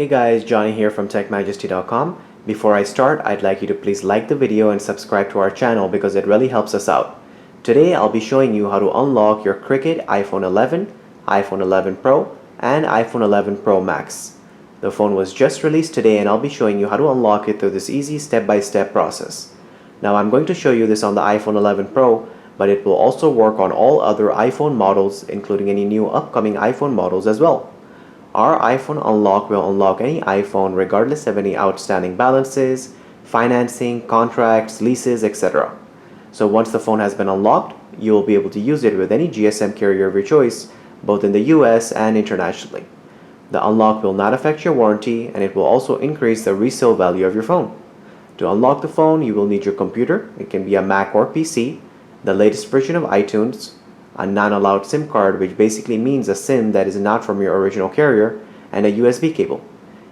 Hey guys, Johnny here from TechMajesty.com. Before I start, I'd like you to please like the video and subscribe to our channel because it really helps us out. Today, I'll be showing you how to unlock your Cricket iPhone 11, iPhone 11 Pro, and iPhone 11 Pro Max. The phone was just released today and I'll be showing you how to unlock it through this easy step-by-step process. Now, I'm going to show you this on the iPhone 11 Pro, but it will also work on all other iPhone models, including any new upcoming iPhone models as well. Our iPhone Unlock will unlock any iPhone regardless of any outstanding balances, financing, contracts, leases, etc. So once the phone has been unlocked, you will be able to use it with any GSM carrier of your choice, both in the US and internationally. The unlock will not affect your warranty and it will also increase the resale value of your phone. To unlock the phone, you will need your computer. It can be a Mac or PC, the latest version of iTunes, a non-allowed SIM card, which basically means a SIM that is not from your original carrier, and a USB cable.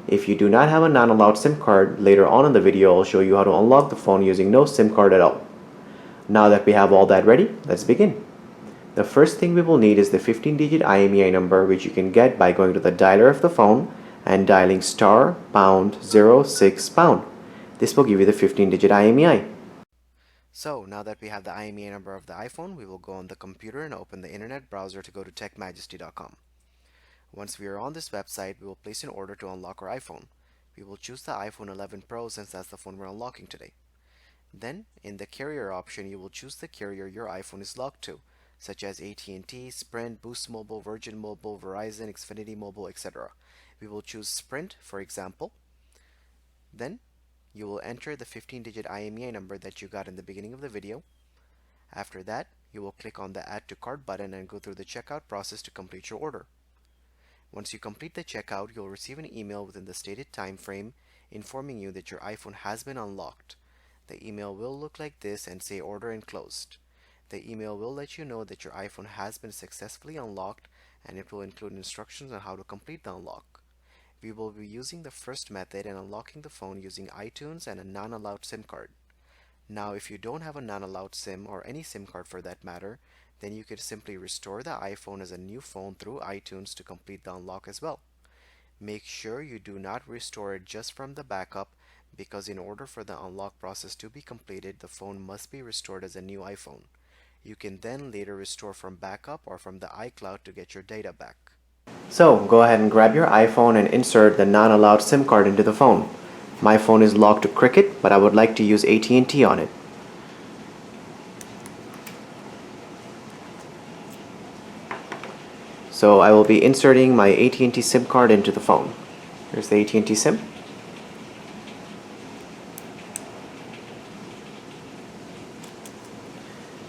If you do not have a non-allowed SIM card, later on in the video I'll show you how to unlock the phone using no SIM card at all. Now that we have all that ready, let's begin. The first thing we will need is the 15-digit IMEI number, which you can get by going to the dialer of the phone and dialing *#06#. This will give you the 15-digit IMEI. So now that we have the IMEI number of the iPhone, we will go on the computer and open the internet browser to go to TechMajesty.com. Once we are on this website, we will place an order to unlock our iPhone. We will choose the iPhone 11 Pro since that's the phone we're unlocking today. Then, in the carrier option, you will choose the carrier your iPhone is locked to, such as AT&T, Sprint, Boost Mobile, Virgin Mobile, Verizon, Xfinity Mobile, etc. We will choose Sprint, for example. Then, you will enter the 15-digit IMEI number that you got in the beginning of the video. After that, you will click on the Add to Cart button and go through the checkout process to complete your order. Once you complete the checkout, you'll receive an email within the stated time frame informing you that your iPhone has been unlocked. The email will look like this and say Order Enclosed. The email will let you know that your iPhone has been successfully unlocked, and it will include instructions on how to complete the unlock. We will be using the first method and unlocking the phone using iTunes and a non-allowed SIM card. Now, if you don't have a non-allowed SIM or any SIM card for that matter, then you could simply restore the iPhone as a new phone through iTunes to complete the unlock as well. Make sure you do not restore it just from the backup, because in order for the unlock process to be completed, the phone must be restored as a new iPhone. You can then later restore from backup or from the iCloud to get your data back. So go ahead and grab your iPhone and insert the non-allowed SIM card into the phone. My phone is locked to Cricket, but I would like to use AT&T on it. So I will be inserting my AT&T SIM card into the phone. Here's the AT&T SIM.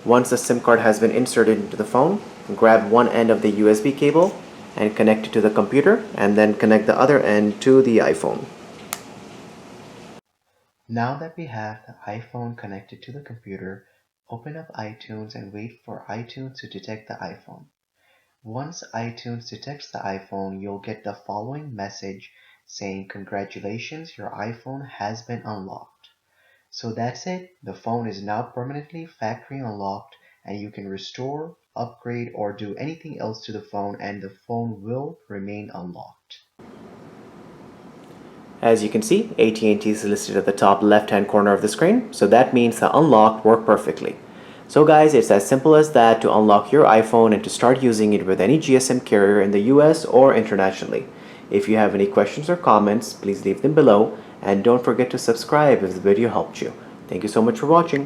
Once the SIM card has been inserted into the phone, grab one end of the USB cable and connect it to the computer, and then connect the other end to the iPhone. Now that we have the iPhone connected to the computer, open up iTunes and wait for iTunes to detect the iPhone. Once iTunes detects the iPhone, you'll get the following message saying, "Congratulations, your iPhone has been unlocked." So that's it. The phone is now permanently factory unlocked, and you can restore, upgrade, or do anything else to the phone, and the phone will remain unlocked. As you can see, AT&T is listed at the top left-hand corner of the screen, so that means the unlock worked perfectly. So guys, it's as simple as that to unlock your iPhone and to start using it with any GSM carrier in the US or internationally. If you have any questions or comments, please leave them below, and don't forget to subscribe if the video helped you. Thank you so much for watching.